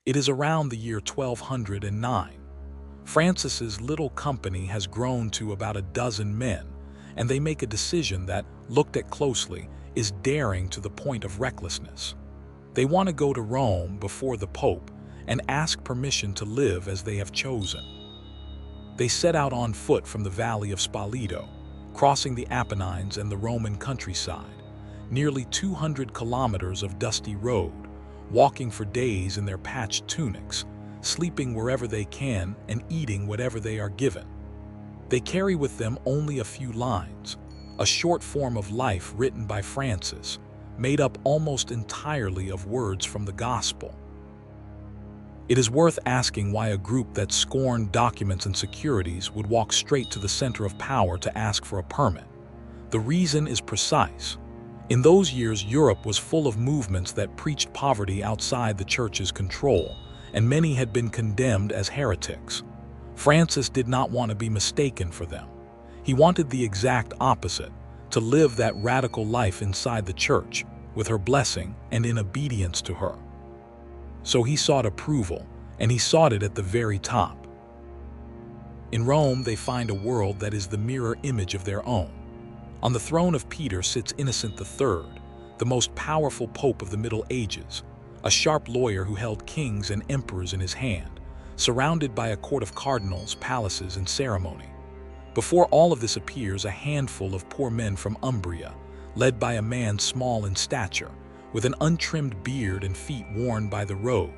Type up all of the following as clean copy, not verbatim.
It is around the year 1209. Francis's little company has grown to about a dozen men, and they make a decision that, looked at closely, is daring to the point of recklessness. They want to go to Rome before the Pope and ask permission to live as they have chosen. They set out on foot from the valley of Spoleto, crossing the Apennines and the Roman countryside, nearly 200 kilometers of dusty road, walking for days in their patched tunics, sleeping wherever they can and eating whatever they are given. They carry with them only a few lines, a short form of life written by Francis, made up almost entirely of words from the Gospel. It is worth asking why a group that scorned documents and securities would walk straight to the center of power to ask for a permit. The reason is precise. In those years, Europe was full of movements that preached poverty outside the Church's control, and many had been condemned as heretics. Francis did not want to be mistaken for them. He wanted the exact opposite, to live that radical life inside the Church, with her blessing and in obedience to her. So he sought approval, and he sought it at the very top. In Rome, they find a world that is the mirror image of their own. On the throne of Peter sits Innocent III, the most powerful pope of the Middle Ages, a sharp lawyer who held kings and emperors in his hand, surrounded by a court of cardinals, palaces, and ceremony. Before all of this appears a handful of poor men from Umbria, led by a man small in stature, with an untrimmed beard and feet worn by the road.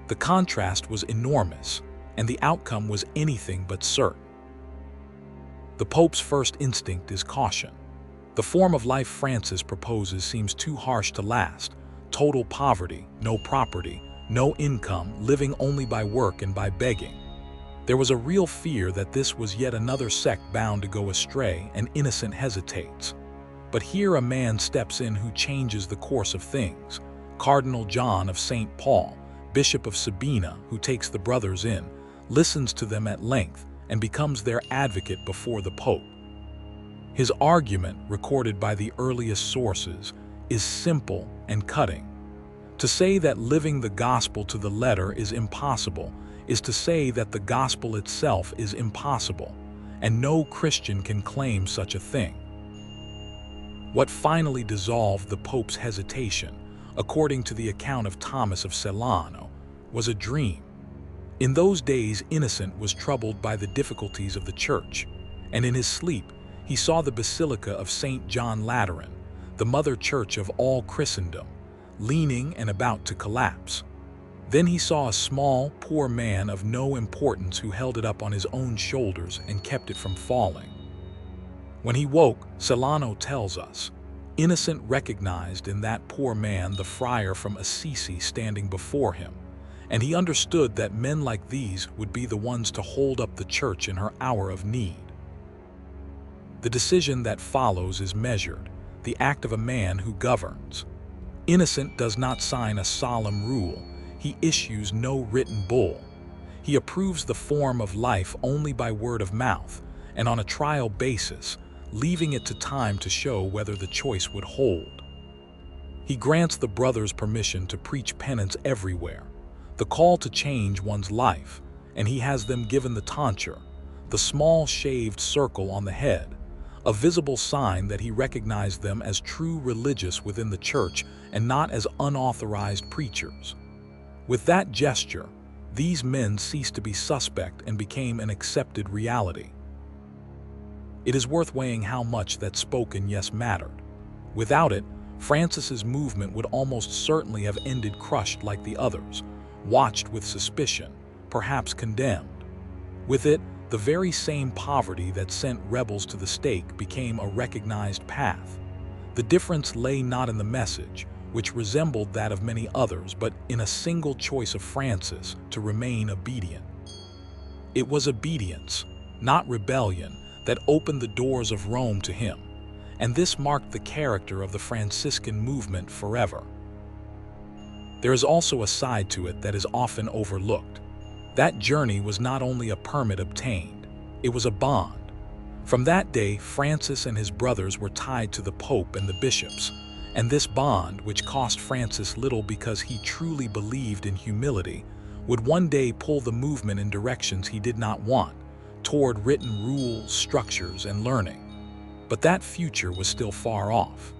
The contrast was enormous, and the outcome was anything but certain. The Pope's first instinct is caution. The form of life Francis proposes seems too harsh to last. Total poverty, no property, no income, living only by work and by begging. There was a real fear that this was yet another sect bound to go astray, and Innocent hesitates. But here a man steps in who changes the course of things. Cardinal John of St. Paul, Bishop of Sabina, who takes the brothers in, listens to them at length, and becomes their advocate before the Pope. His argument, recorded by the earliest sources, is simple and cutting. To say that living the gospel to the letter is impossible is to say that the gospel itself is impossible, and no Christian can claim such a thing. What finally dissolved the Pope's hesitation, according to the account of Thomas of Celano, was a dream. In those days, Innocent was troubled by the difficulties of the Church, and in his sleep he saw the Basilica of St. John Lateran, the mother church of all Christendom, leaning and about to collapse. Then he saw a small, poor man of no importance who held it up on his own shoulders and kept it from falling. When he woke, Celano tells us, Innocent recognized in that poor man the friar from Assisi standing before him, and he understood that men like these would be the ones to hold up the Church in her hour of need. The decision that follows is measured, the act of a man who governs. Innocent does not sign a solemn rule. He issues no written bull. He approves the form of life only by word of mouth and on a trial basis, leaving it to time to show whether the choice would hold. He grants the brothers permission to preach penance everywhere, the call to change one's life, and he has them given the tonsure, the small shaved circle on the head, a visible sign that he recognized them as true religious within the Church and not as unauthorized preachers. With that gesture, these men ceased to be suspect and became an accepted reality. It is worth weighing how much that spoken yes mattered. Without it, Francis's movement would almost certainly have ended crushed like the others, watched with suspicion, perhaps condemned. With it, the very same poverty that sent rebels to the stake became a recognized path. The difference lay not in the message, which resembled that of many others, but in a single choice of Francis to remain obedient. It was obedience, not rebellion, that opened the doors of Rome to him, and this marked the character of the Franciscan movement forever. There is also a side to it that is often overlooked. That journey was not only a permit obtained, it was a bond. From that day, Francis and his brothers were tied to the Pope and the bishops, And this bond, which cost Francis little because he truly believed in humility, would one day pull the movement in directions he did not want, toward written rules, structures, and learning. But that future was still far off.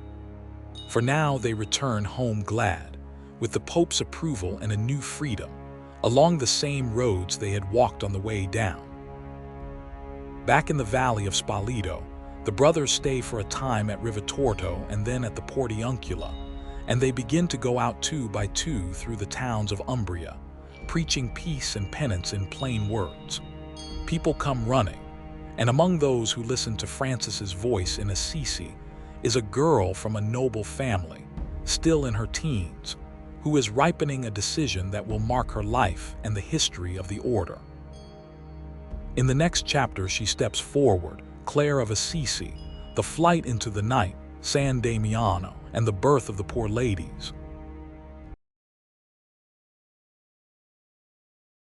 For now, they return home glad, with the Pope's approval and a new freedom, along the same roads they had walked on the way down. Back in the valley of Spoleto, the brothers stay for a time at Rivitorto and then at the Portiuncula, and they begin to go out 2 by 2 through the towns of Umbria, preaching peace and penance in plain words. People come running, and among those who listen to Francis's voice in Assisi is a girl from a noble family, still in her teens, who is ripening a decision that will mark her life and the history of the order. In the next chapter, she steps forward, Clare of Assisi, the flight into the night, San Damiano, and the birth of the poor ladies.